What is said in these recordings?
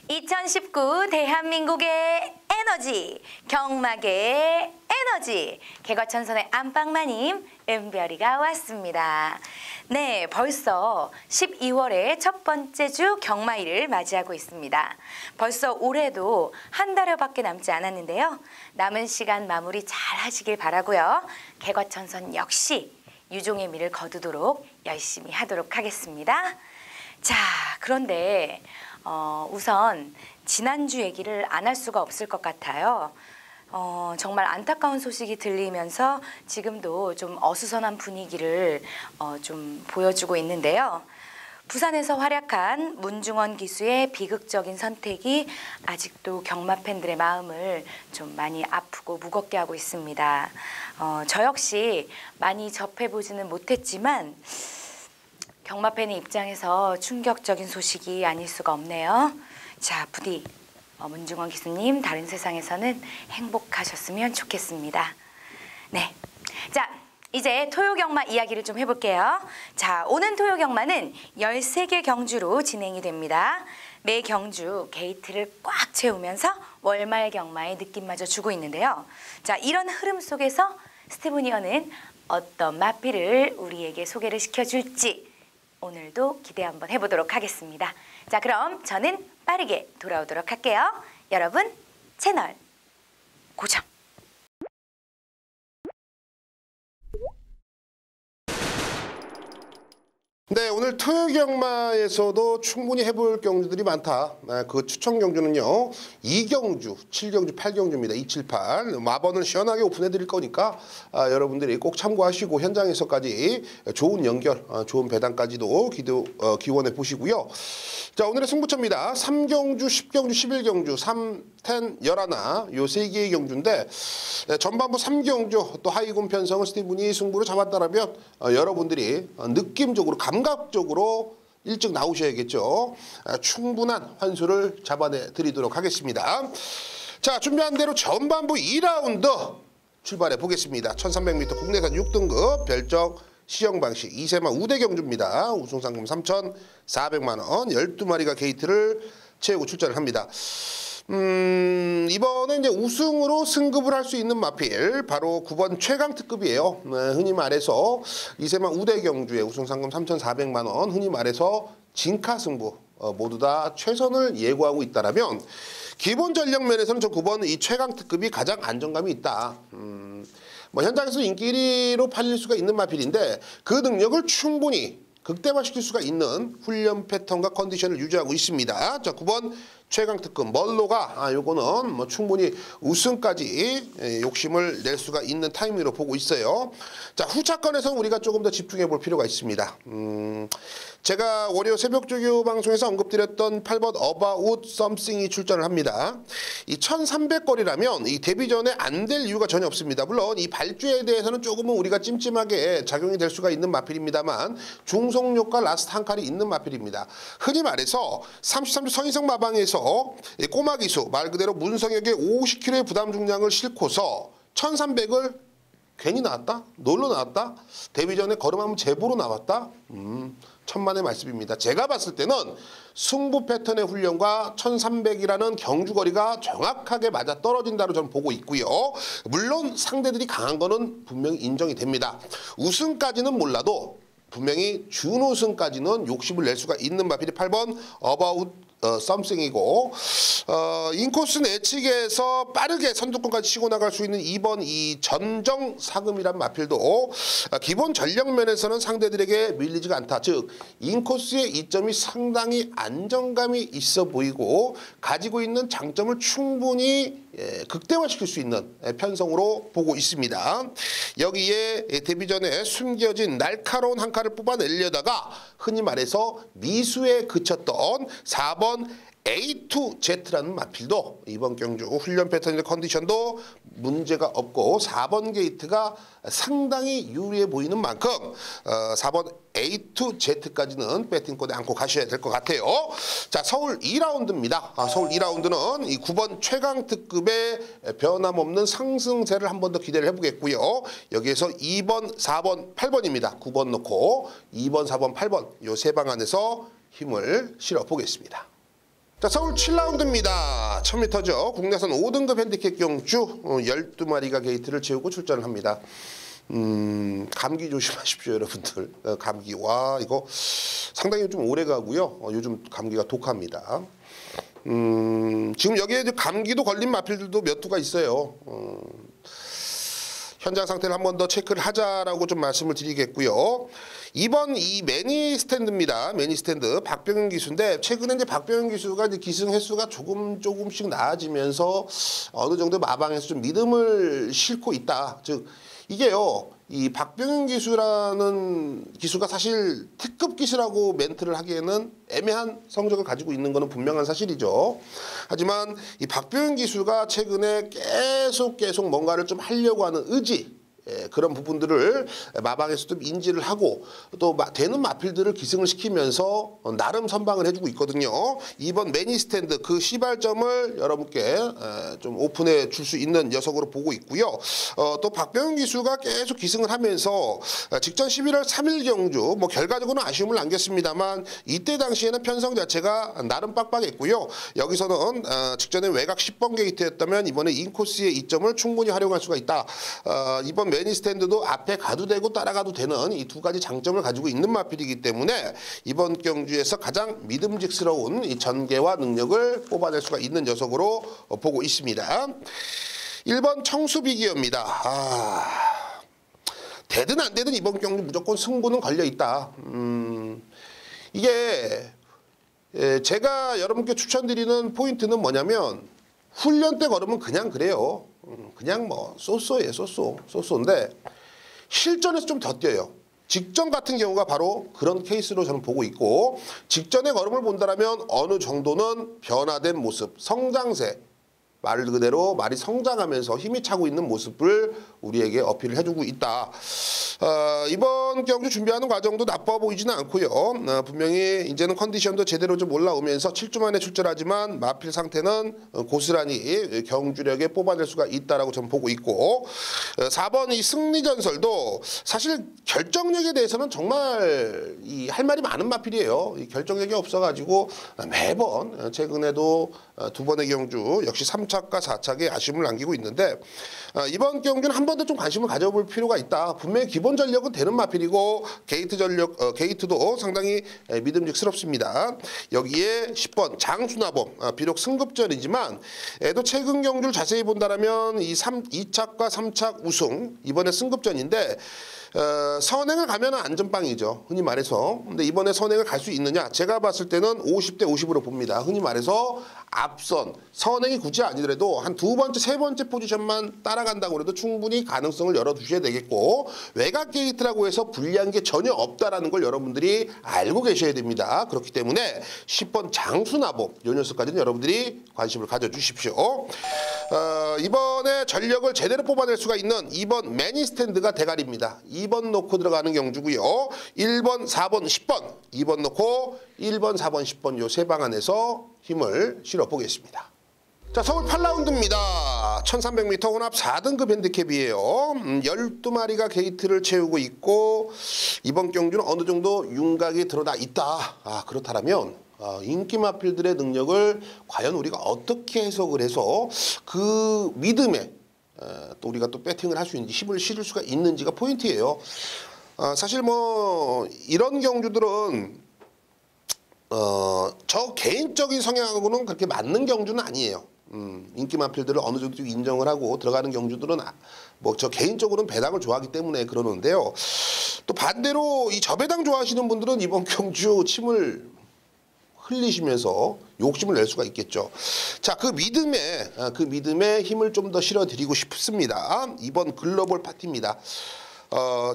2019 대한민국의 에너지, 경마계의 에너지, 개과천선의 안방마님 은별이가 왔습니다. 네, 벌써 12월의 첫 번째 주 경마일을 맞이하고 있습니다. 벌써 올해도 한 달여밖에 남지 않았는데요. 남은 시간 마무리 잘 하시길 바라고요. 개과천선 역시 유종의 미를 거두도록 열심히 하도록 하겠습니다. 자, 그런데 우선 지난주 얘기를 안 할 수가 없을 것 같아요. 정말 안타까운 소식이 들리면서 지금도 좀 어수선한 분위기를 좀 보여주고 있는데요. 부산에서 활약한 문중원 기수의 비극적인 선택이 아직도 경마 팬들의 마음을 좀 많이 아프고 무겁게 하고 있습니다. 저 역시 많이 접해보지는 못했지만 경마 팬의 입장에서 충격적인 소식이 아닐 수가 없네요. 자, 부디 문중원 기수님 다른 세상에서는 행복하셨으면 좋겠습니다. 네, 자 이제 토요경마 이야기를 좀 해볼게요. 자, 오는 토요경마는 13개 경주로 진행이 됩니다. 매 경주 게이트를 꽉 채우면서 월말 경마의 느낌마저 주고 있는데요. 자, 이런 흐름 속에서 스티브니어는 어떤 마필을 우리에게 소개를 시켜줄지 오늘도 기대 한번 해보도록 하겠습니다. 자, 그럼 저는 빠르게 돌아오도록 할게요. 여러분 채널 고정. 네, 오늘 토요경마에서도 충분히 해볼 경주들이 많다. 그 추천 경주는요, 2경주, 7경주, 8경주입니다. 278. 마번을 시원하게 오픈해 드릴 거니까 여러분들이 꼭 참고하시고 현장에서까지 좋은 연결, 좋은 배당까지도 기원해 보시고요. 자, 오늘의 승부처입니다. 3경주, 10경주, 11경주, 3, 10, 11, 요 3개의 경주인데 전반부 3경주 또 하이군 편성을 스티븐이 승부를 잡았다라면 여러분들이 느낌적으로 감각적으로 일찍 나오셔야겠죠. 충분한 환수를 잡아내 드리도록 하겠습니다. 자, 준비한 대로 전반부 2라운드 출발해 보겠습니다. 1300m 국내산 6등급 별정 시형 방식 2세마 우대 경주입니다. 우승상금 3,400만원 12마리가 게이트를 채우고 출전을 합니다. 이번에 이제 우승으로 승급을 할 수 있는 마필 바로 9번 최강특급이에요. 흔히 말해서 2세마 우대 경주에 우승상금 3,400만원 흔히 말해서 진카승부 모두 다 최선을 예고하고 있다라면 기본 전력 면에서는 저 9번 이 최강특급이 가장 안정감이 있다. 뭐 현장에서 인기 1위로 팔릴 수가 있는 마필인데 그 능력을 충분히 극대화시킬 수가 있는 훈련 패턴과 컨디션을 유지하고 있습니다. 자, 9번 최강특급 멀로가 요거는 뭐 충분히 우승까지 욕심을 낼 수가 있는 타이밍으로 보고 있어요. 자, 후차권에서는 우리가 조금 더 집중해 볼 필요가 있습니다. 제가 월요 새벽조교 방송에서 언급드렸던 8번 About Something이 출전을 합니다. 이 1300거리라면 이 데뷔전에 안 될 이유가 전혀 없습니다. 물론 이 발주에 대해서는 조금은 우리가 찜찜하게 작용이 될 수가 있는 마필입니다만 중속력과 라스트 한 칸이 있는 마필입니다. 흔히 말해서 33주 선인성 마방에서 꼬마 기수 말 그대로 문성혁의 50kg의 부담 중량을 싣고서 1300을 괜히 나왔다? 놀러 나왔다? 데뷔전에 걸음하면 제보로 나왔다? 천만의 말씀입니다. 제가 봤을 때는 승부 패턴의 훈련과 1300이라는 경주거리가 정확하게 맞아 떨어진다로 저는 보고 있고요. 물론 상대들이 강한 거는 분명히 인정이 됩니다. 우승까지는 몰라도 분명히 준우승까지는 욕심을 낼 수가 있는 마필이 8번 About 썸씽이고 인코스 내측에서 빠르게 선두권까지 치고 나갈 수 있는 2번 이 전정 사금이란 마필도 기본 전력 면에서는 상대들에게 밀리지가 않다. 즉 인코스의 이점이 상당히 안정감이 있어 보이고 가지고 있는 장점을 충분히 극대화시킬 수 있는 편성으로 보고 있습니다. 여기에 데뷔전에 숨겨진 날카로운 한 칸을 뽑아내려다가 흔히 말해서 미수에 그쳤던 4번 A2Z라는 마필도 이번 경주 훈련 패턴의 컨디션도 문제가 없고 4번 게이트가 상당히 유리해 보이는 만큼 4번 A2Z까지는 배팅권에 안고 가셔야 될 것 같아요. 자, 서울 2라운드입니다. 서울 2라운드는 이 9번 최강특급의 변함없는 상승세를 한 번 더 기대를 해보겠고요. 여기에서 2번, 4번, 8번입니다. 9번 넣고 2번, 4번, 8번 요 세 방 안에서 힘을 실어 보겠습니다. 자, 서울 7라운드입니다. 1000m죠. 국내선 5등급 핸디캡 경주 12마리가 게이트를 채우고 출전을 합니다. 감기 조심하십시오, 여러분들. 감기. 와, 이거 상당히 좀 오래 가고요. 요즘 감기가 독합니다. 지금 여기에 감기도 걸린 마필들도 몇 두가 있어요. 현장 상태를 한 번 더 체크를 하자라고 좀 말씀을 드리겠고요. 이번 이 매니 스탠드입니다. 매니 스탠드 박병현 기수인데 최근에 이제 박병현 기수가 이제 기승 횟수가 조금씩 나아지면서 어느 정도 마방에서 좀 믿음을 싣고 있다. 즉 이게요. 이 박병현 기수라는 기수가 사실 특급 기수라고 멘트를 하기에는 애매한 성적을 가지고 있는 것은 분명한 사실이죠. 하지만 이 박병현 기수가 최근에 계속 뭔가를 좀 하려고 하는 의지, 그런 부분들을 마방에서도 인지를 하고 또 되는 마필들을 기승을 시키면서 나름 선방을 해주고 있거든요. 이번 매니 스탠드 그 시발점을 여러분께 좀 오픈해 줄 수 있는 녀석으로 보고 있고요. 또 박병현 기수가 계속 기승을 하면서 직전 11월 3일 경주 뭐 결과적으로는 아쉬움을 남겼습니다만 이때 당시에는 편성 자체가 나름 빡빡했고요. 여기서는 직전에 외곽 10번 게이트였다면 이번에 인코스의 이점을 충분히 활용할 수가 있다. 이번 매니 스탠드도 앞에 가도 되고 따라가도 되는 이 두 가지 장점을 가지고 있는 마필이기 때문에 이번 경주에서 가장 믿음직스러운 이 전개와 능력을 뽑아낼 수가 있는 녀석으로 보고 있습니다. 1번 청수비기어입니다. 되든 안 되든 이번 경주 무조건 승부는 걸려있다. 이게 제가 여러분께 추천드리는 포인트는 뭐냐면 훈련 때 걸으면 그냥 그래요. 그냥 뭐 쏘쏘예요. 쏘쏘인데 실전에서 좀 더 뛰어요. 직전 같은 경우가 바로 그런 케이스로 저는 보고 있고 직전의 걸음을 본다면 어느 정도는 변화된 모습, 성장세, 말 그대로 말이 성장하면서 힘이 차고 있는 모습을 우리에게 어필을 해주고 있다. 이번 경주 준비하는 과정도 나빠 보이지는 않고요. 분명히 이제는 컨디션도 제대로 좀 올라오면서 7주 만에 출전하지만 마필 상태는 고스란히 경주력에 뽑아낼 수가 있다라고 저는 보고 있고 4번 이 승리전설도 사실 결정력에 대해서는 정말 할 말이 많은 마필이에요. 이 결정력이 없어가지고 매번 최근에도 두 번의 경주 역시 3착과 4착에 아쉬움을 남기고 있는데 이번 경주는 한 번 더 좀 관심을 가져볼 필요가 있다. 분명히 기본 전력은 되는 마필이고 게이트 전력 게이트도 상당히 믿음직스럽습니다. 여기에 10번 장수나범 비록 승급전이지만 또 최근 경주를 자세히 본다면 이 2착과 3착 우승 이번에 승급전인데 선행을 가면 안전빵이죠. 흔히 말해서. 근데 이번에 선행을 갈 수 있느냐? 제가 봤을 때는 50대 50으로 봅니다. 흔히 말해서 앞선 선행이 굳이 아니더라도 한 두 번째, 세 번째 포지션만 따라간다고 해도 충분히 가능성을 열어두셔야 되겠고 외곽 게이트라고 해서 불리한 게 전혀 없다라는 걸 여러분들이 알고 계셔야 됩니다. 그렇기 때문에 10번 장수나범 이 녀석까지는 여러분들이 관심을 가져주십시오. 이번에 전력을 제대로 뽑아낼 수가 있는 2번 매니 스탠드가 대가리입니다. 2번 놓고 들어가는 경주고요. 1번, 4번, 10번 2번 놓고 1번, 4번, 10번 요 세 방 안에서 힘을 실어 보겠습니다. 자, 서울 8라운드입니다. 1300m 혼합 4등급 핸디캡이에요. 12마리가 게이트를 채우고 있고 이번 경주는 어느 정도 윤곽이 드러나 있다. 그렇다면 인기 마필들의 능력을 과연 우리가 어떻게 해석을 해서 그 믿음에 또 우리가 또 배팅을 할 수 있는지 힘을 실을 수가 있는지가 포인트예요. 사실 뭐 이런 경주들은 저 개인적인 성향하고는 그렇게 맞는 경주는 아니에요. 인기 마필들을 어느 정도 인정을 하고 들어가는 경주들은 뭐 저 개인적으로는 배당을 좋아하기 때문에 그러는데요. 또 반대로 이 저배당 좋아하시는 분들은 이번 경주 침을 흘리시면서 욕심을 낼 수가 있겠죠. 자, 그 믿음에 힘을 좀 더 실어드리고 싶습니다. 이번 글로벌 파티입니다.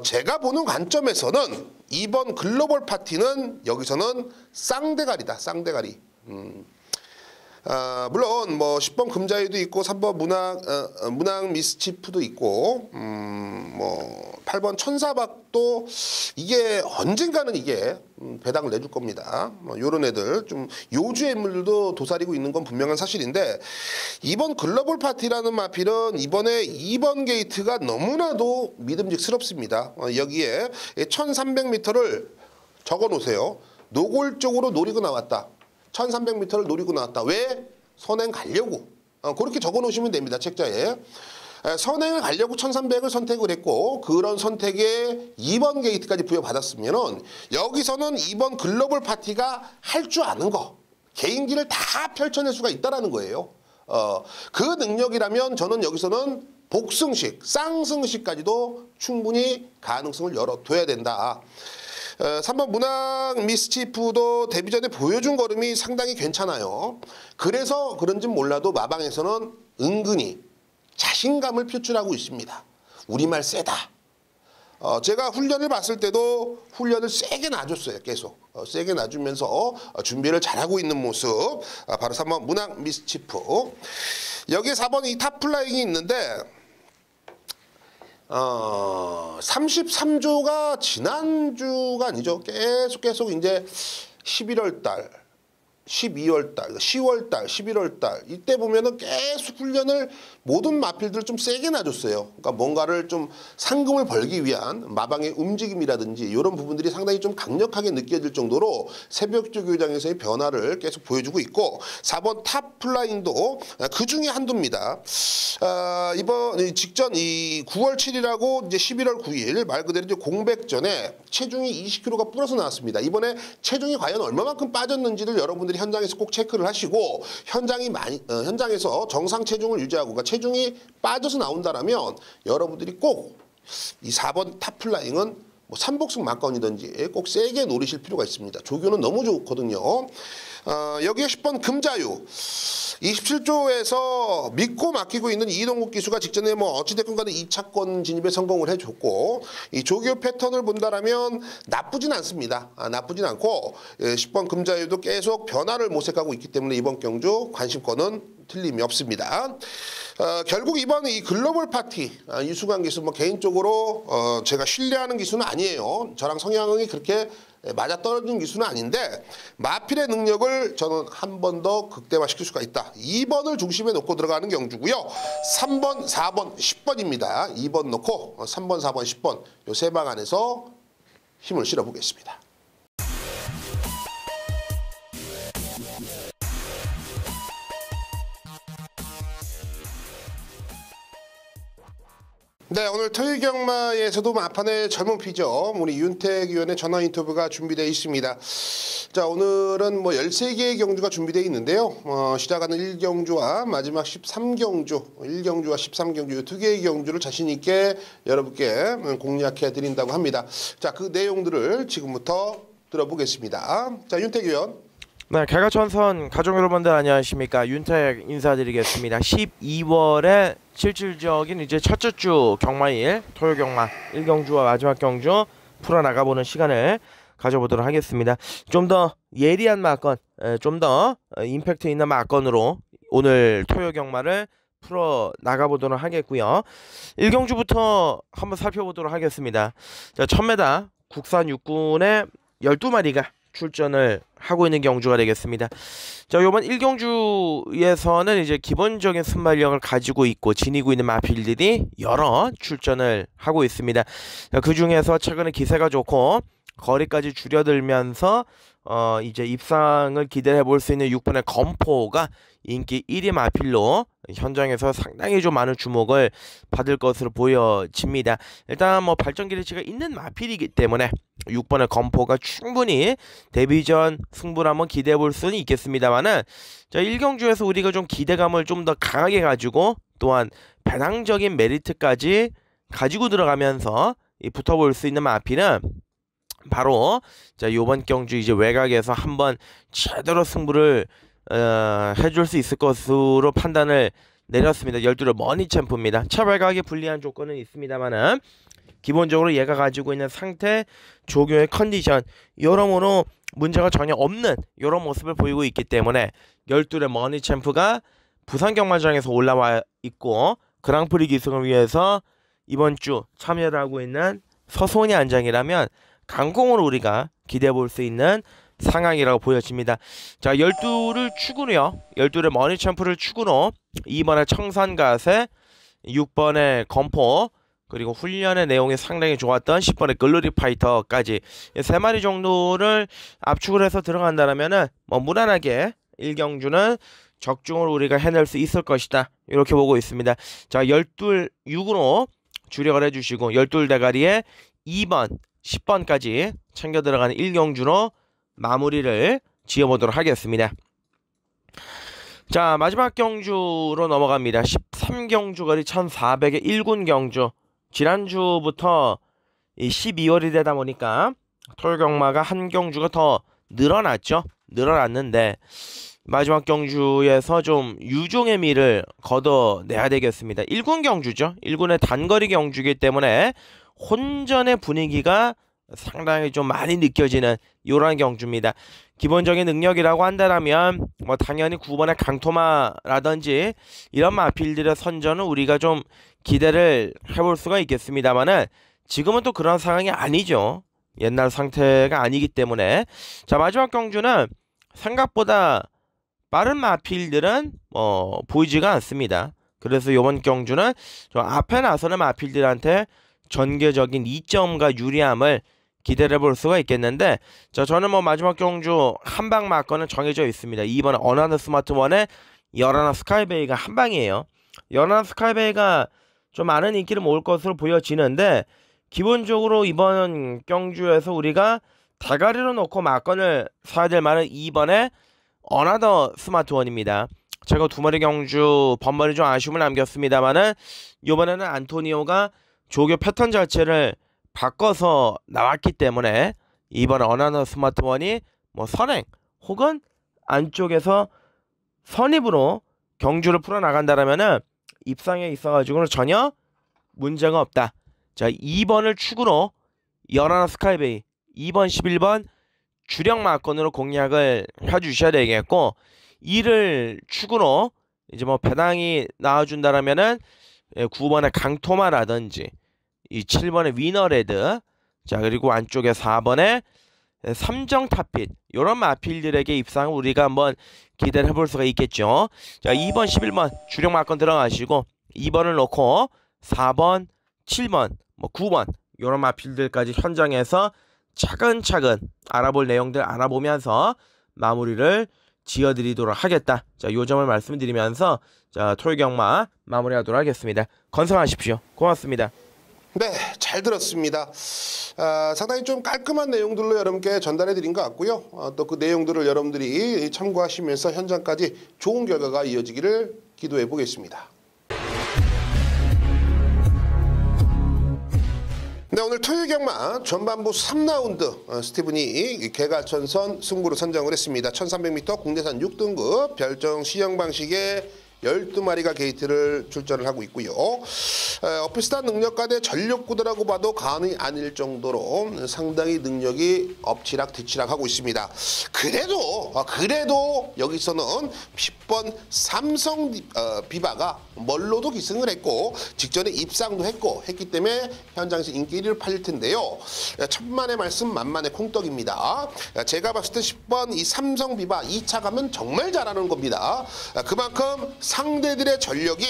제가 보는 관점에서는 이번 글로벌 파티는 여기서는 쌍대가리다. 쌍대가리. 물론 뭐 10번 금자유도 있고 3번 문학 미스치프도 있고 뭐 8번 천사박도 이게 언젠가는 이게 배당을 내줄 겁니다. 뭐 요런 애들 좀 요주의 인물들도 도사리고 있는 건 분명한 사실인데 이번 글로벌 파티라는 마필은 이번에 2번 게이트가 너무나도 믿음직스럽습니다. 여기에 1300m를 적어 놓으세요. 노골적으로 노리고 나왔다. 1300m를 노리고 나왔다. 왜? 선행 가려고. 그렇게 적어 놓으시면 됩니다. 책자에. 선행을 가려고 1300을 선택을 했고 그런 선택에 2번 게이트까지 부여받았으면은 여기서는 2번 글로벌 파티가 할 줄 아는 거 개인기를 다 펼쳐낼 수가 있다라는 거예요. 그 능력이라면 저는 여기서는 복승식, 쌍승식까지도 충분히 가능성을 열어둬야 된다. 3번 문학 미스치프도 데뷔전에 보여준 걸음이 상당히 괜찮아요. 그래서 그런지 몰라도 마방에서는 은근히 자신감을 표출하고 있습니다. 우리말 세다. 제가 훈련을 봤을 때도 훈련을 세게 놔줬어요. 계속 세게 놔주면서 준비를 잘하고 있는 모습. 바로 3번 문학 미스치프. 여기에 4번 이 탑플라잉이 있는데 33조가 지난주가 아니죠. 계속 이제 11월 달, 12월 달, 10월 달, 11월 달 이때 보면은 계속 훈련을 모든 마필들을 좀 세게 놔줬어요. 그러니까 뭔가를 좀 상금을 벌기 위한 마방의 움직임이라든지 이런 부분들이 상당히 좀 강력하게 느껴질 정도로 새벽조 교장에서의 변화를 계속 보여주고 있고 4번 탑플라잉도 그 중에 한두입니다. 이번 직전 이 9월 7일하고 이제 11월 9일 말 그대로 이제 공백전에 체중이 20kg가 불어서 나왔습니다. 이번에 체중이 과연 얼마만큼 빠졌는지를 여러분들이 현장에서 꼭 체크를 하시고 현장에서 정상 체중을 유지하고 그러니까 체중이 빠져서 나온다라면 여러분들이 꼭 이 4번 탑플라잉은 뭐 삼복승 막건이든지 꼭 세게 노리실 필요가 있습니다. 조교는 너무 좋거든요. 여기에 10번 금자유 27조에서 믿고 맡기고 있는 이동국 기수가 직전에 뭐 어찌됐건 간에 2차권 진입에 성공을 해줬고 이 조교 패턴을 본다라면 나쁘진 않습니다. 나쁘진 않고 10번 금자유도 계속 변화를 모색하고 있기 때문에 이번 경주 관심권은 틀림이 없습니다. 결국 이번 이 글로벌 파티 이수관 기수 뭐 개인적으로 제가 신뢰하는 기수는 아니에요. 저랑 성향이 그렇게 맞아떨어지는 기수는 아닌데 마필의 능력을 저는 한 번 더 극대화시킬 수가 있다. 2번을 중심에 놓고 들어가는 경주고요. 3번, 4번, 10번입니다. 2번 놓고 3번, 4번, 10번 요 세 방 안에서 힘을 실어보겠습니다. 네, 오늘 토요경마에서도 마판의 젊은 피죠. 우리 윤택 의원의 전화 인터뷰가 준비되어 있습니다. 자, 오늘은 뭐 13개의 경주가 준비되어 있는데요. 시작하는 1경주와 마지막 13경주, 1경주와 13경주 이 두 개의 경주를 자신 있게 여러분께 공략해 드린다고 합니다. 자, 그 내용들을 지금부터 들어보겠습니다. 자, 윤택 의원. 네, 개가천선 가족 여러분들 안녕하십니까. 윤택 인사드리겠습니다. 12월에 실질적인 이제 첫째 주 경마일 토요 경마 1경주와 마지막 경주 풀어나가보는 시간을 가져보도록 하겠습니다. 좀 더 예리한 마건, 좀 더 임팩트 있는 마건으로 오늘 토요 경마를 풀어나가보도록 하겠고요. 1경주부터 한번 살펴보도록 하겠습니다. 자, 1000m 국산 육군의 12마리가 출전을 하고 있는 경주가 되겠습니다. 자, 요번 1경주에서는 이제 기본적인 순발력을 가지고 있고 지니고 있는 마필들이 여러 출전을 하고 있습니다. 자, 그 중에서 최근에 기세가 좋고 거리까지 줄여들면서 이제 입상을 기대해 볼 수 있는 6번의 검포가 인기 1위 마필로 현장에서 상당히 좀 많은 주목을 받을 것으로 보여집니다. 일단 뭐 발전 기대치가 있는 마필이기 때문에 6번의 검포가 충분히 데뷔전 승부를 한번 기대해 볼 수는 있겠습니다만은 자, 1경주에서 우리가 좀 기대감을 좀 더 강하게 가지고 또한 배당적인 메리트까지 가지고 들어가면서 붙어볼 수 있는 마필은 바로 자, 요번 경주 이제 외곽에서 한번 제대로 승부를 해줄 수 있을 것으로 판단을 내렸습니다. 12를 머니 챔프입니다. 차별각에 불리한 조건은 있습니다만은 기본적으로 얘가 가지고 있는 상태, 조교의 컨디션 여러모로 문제가 전혀 없는 이런 모습을 보이고 있기 때문에 12의 머니 챔프가 부산 경마장에서 올라와 있고 그랑프리 기승을 위해서 이번 주 참여를 하고 있는 서소니 안장이라면 강공으로 우리가 기대해 볼 수 있는 상황이라고 보여집니다. 자, 12를 축으로요. 12의 머니 챔프를 축으로 2번의 청산가세, 6번의 검포, 그리고 훈련의 내용이 상당히 좋았던 10번의 글로리 파이터까지 3마리 정도를 압축을 해서 들어간다면은 뭐 무난하게 1경주는 적중을 우리가 해낼 수 있을 것이다. 이렇게 보고 있습니다. 자, 12-6으로 주력을 해주시고 12대가리에 2번, 10번까지 챙겨 들어가는 1경주로 마무리를 지어보도록 하겠습니다. 자, 마지막 경주로 넘어갑니다. 13경주 거리 1400의 1군 경주. 지난주부터 12월이 되다 보니까 토요경마가 한 경주가 더 늘어났죠. 늘어났는데 마지막 경주에서 좀 유종의 미를 걷어내야 되겠습니다. 1군 경주죠. 1군의 단거리 경주이기 때문에 혼전의 분위기가 상당히 좀 많이 느껴지는 이러한 경주입니다. 기본적인 능력이라고 한다면 뭐 당연히 9번의 강토마라든지 이런 마필들의 선전은 우리가 좀 기대를 해볼 수가 있겠습니다만은 지금은 또 그런 상황이 아니죠. 옛날 상태가 아니기 때문에. 자, 마지막 경주는 생각보다 빠른 마필들은 보이지가 않습니다. 그래서 이번 경주는 좀 앞에 나서는 마필들한테 전개적인 이점과 유리함을 기대를 해볼 수가 있겠는데, 자, 저는 뭐 마지막 경주 한방 마건은 정해져 있습니다. 2번 어나더 스마트원의 열하나 스카이베이가 한방이에요. 열하나 스카이베이가 좀 많은 인기를 모을 것으로 보여지는데, 기본적으로 이번 경주에서 우리가 대가리로 놓고 마건을 사야 될 만한 2번의 어나더 스마트원입니다. 제가 2마리 경주 번번이 좀 아쉬움을 남겼습니다만은 이번에는 안토니오가 조교 패턴 자체를 바꿔서 나왔기 때문에 이번 어나더 스마트원이 뭐 선행 혹은 안쪽에서 선입으로 경주를 풀어나간다라면은 입상에 있어가지고는 전혀 문제가 없다. 자, 2번을 축으로 열하나 스카이베이 2번 11번 주력 마건으로 공략을 해주셔야 되겠고, 이를 축으로 이제 뭐 배당이 나와준다라면은 9번의 강토마라든지 이 7번의 위너레드, 자, 그리고 안쪽에 4번의 삼정타핏, 요런 마필들에게 입상을 우리가 한번 기대를 해볼 수가 있겠죠. 자, 2번 11번 주력 마건 들어가시고 2번을 놓고 4번 7번 뭐 9번 요런 마필들까지 현장에서 차근차근 알아볼 내용들 알아보면서 마무리를 지어드리도록 하겠다. 자, 요 점을 말씀드리면서 자, 토요경마 마무리하도록 하겠습니다. 건승하십시오. 고맙습니다. 네, 잘 들었습니다. 상당히 좀 깔끔한 내용들로 여러분께 전달해 드린 것 같고요. 또 그 내용들을 여러분들이 참고하시면서 현장까지 좋은 결과가 이어지기를 기도해 보겠습니다. 네, 오늘 토요경마 전반부 3라운드 스티븐이 개가천선 승부로 선정을 했습니다. 1300m 국내산 6등급 별정 시형 방식의 12마리가 게이트를 출전을 하고 있고요. 비슷한 능력가대 전력구도라고 봐도 과언이 아닐 정도로 상당히 능력이 엎치락뒤치락하고 있습니다. 그래도 여기서는 10번 삼성 비바가 멀로도 기승을 했고 직전에 입상도 했기 때문에 현장에서 인기 1위를 팔릴 텐데요. 천만의 말씀 만만의 콩떡입니다. 제가 봤을 때 10번 이 삼성 비바 2차 가면 정말 잘하는 겁니다. 그만큼 상대들의 전력이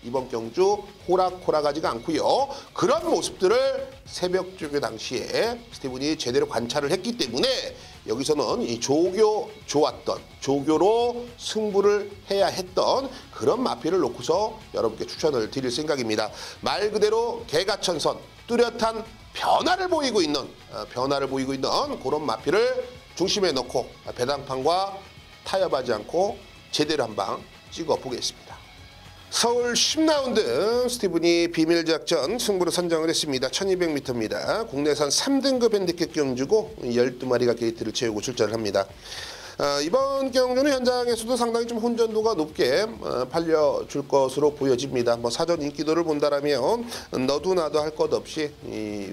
이번 경주 호락호락하지가 않고요. 그런 모습들을 새벽 조교 당시에 스티븐이 제대로 관찰을 했기 때문에 여기서는 이 좋았던 조교로 승부를 해야 했던 그런 마필을 놓고서 여러분께 추천을 드릴 생각입니다. 말 그대로 개가천선 뚜렷한 변화를 보이고 있는 그런 마필을 중심에 넣고 배당판과 타협하지 않고 제대로 한방 찍어보겠습니다. 서울 10라운드 스티븐이 비밀작전 승부로 선정을 했습니다. 1200m입니다. 국내산 3등급 핸디캡 경주고 12마리가 게이트를 채우고 출전을 합니다. 이번 경주는 현장에서도 상당히 좀 혼전도가 높게 팔려줄 것으로 보여집니다. 뭐 사전 인기도를 본다라면 너도 나도 할 것 없이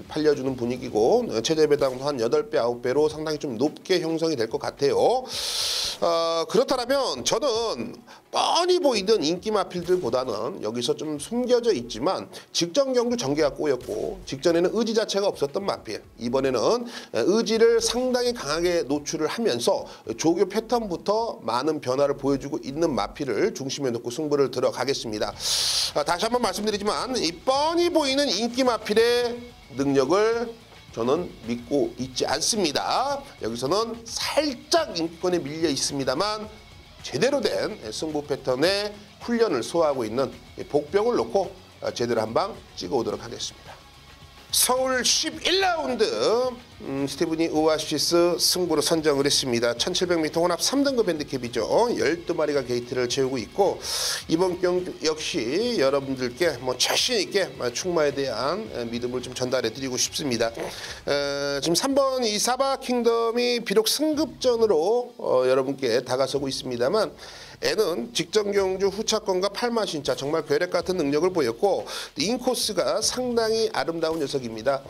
팔려주는 분위기고 최저 배당도 한 8배, 9배로 상당히 좀 높게 형성이 될 것 같아요. 그렇다면 저는 뻔히 보이던 인기 마필들보다는 여기서 좀 숨겨져 있지만 직전 경주 전개가 꼬였고 직전에는 의지 자체가 없었던 마필, 이번에는 의지를 상당히 강하게 노출을 하면서 조교 패턴부터 많은 변화를 보여주고 있는 마필을 중심에 놓고 승부를 들어가겠습니다. 다시 한번 말씀드리지만 이 뻔히 보이는 인기 마필의 능력을 저는 믿고 있지 않습니다. 여기서는 살짝 인기권에 밀려 있습니다만 제대로 된 승부 패턴의 훈련을 소화하고 있는 복병을 놓고 제대로 한 방 찍어오도록 하겠습니다. 서울 11라운드 스티브니 오아시스 승부로 선정을 했습니다. 1700m 혼합 3등급 핸디캡이죠. 12마리가 게이트를 채우고 있고 이번 경주 역시 여러분들께 자신 있게 충마에 대한 믿음을 좀 전달해 드리고 싶습니다. 지금 3번 이 사바 킹덤이 비록 승급전으로 여러분께 다가서고 있습니다만 애는 직전 경주 후차권과 8만 신차 정말 괴력 같은 능력을 보였고 인코스가 상당히 아름다운 녀석입니다.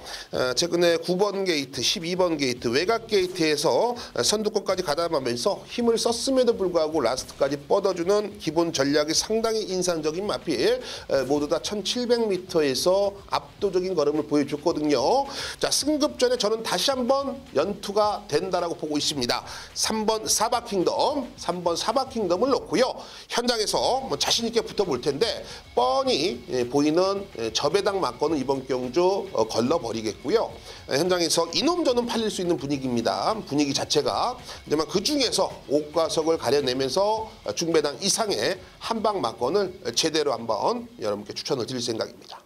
최근에 9번 게이트, 12번 게이트, 외곽 게이트에서 선두권까지 가담하면서 힘을 썼음에도 불구하고 라스트까지 뻗어주는 기본 전략이 상당히 인상적인 마필, 모두 다 1700m에서 압도적인 걸음을 보여줬거든요. 자, 승급전에 저는 다시 한번 연투가 된다라고 보고 있습니다. 3번 사바킹덤을 놓고요. 현장에서 자신 있게 붙어볼 텐데 뻔히 보이는 저배당 맞고는 이번 경주 걸러버리겠고요. 현장에서 이놈저놈 팔릴 수 있는 분위기입니다. 분위기 자체가. 하지만 그 중에서 옥과석을 가려내면서 중배당 이상의 한방 맞건을 제대로 한번 여러분께 추천을 드릴 생각입니다.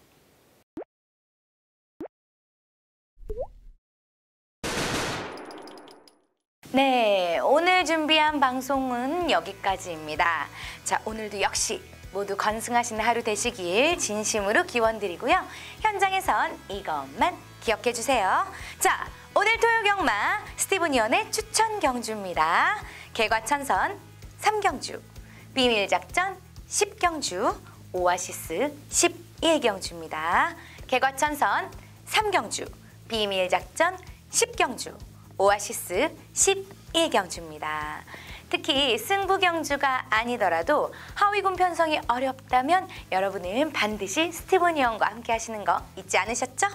네, 오늘 준비한 방송은 여기까지입니다. 자, 오늘도 역시 모두 건승하시는 하루 되시길 진심으로 기원드리고요. 현장에선 이것만 기억해 주세요. 자, 오늘 토요 경마 스티브니언의 추천 경주입니다. 개과천선 3경주, 비밀작전 10경주, 오아시스 11경주입니다. 개과천선 3경주, 비밀작전 10경주, 오아시스 11경주입니다. 특히 승부경주가 아니더라도 하위군 편성이 어렵다면 여러분은 반드시 스티브니언과 함께 하시는 거 잊지 않으셨죠?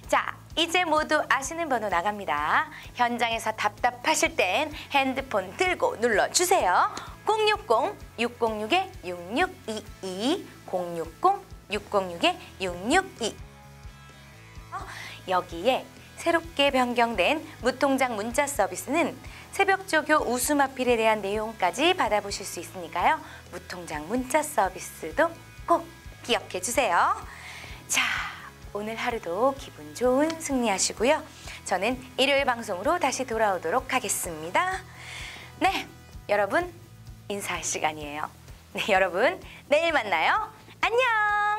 자, 이제 모두 아시는 번호 나갑니다. 현장에서 답답하실 땐 핸드폰 들고 눌러주세요. 060-606-6622 060-606-6622 여기에 새롭게 변경된 무통장 문자 서비스는 새벽조교 우수마필에 대한 내용까지 받아보실 수 있으니까요. 무통장 문자 서비스도 꼭 기억해 주세요. 자, 오늘 하루도 기분 좋은 승리하시고요. 저는 일요일 방송으로 다시 돌아오도록 하겠습니다. 네, 여러분 인사할 시간이에요. 네, 여러분 내일 만나요. 안녕.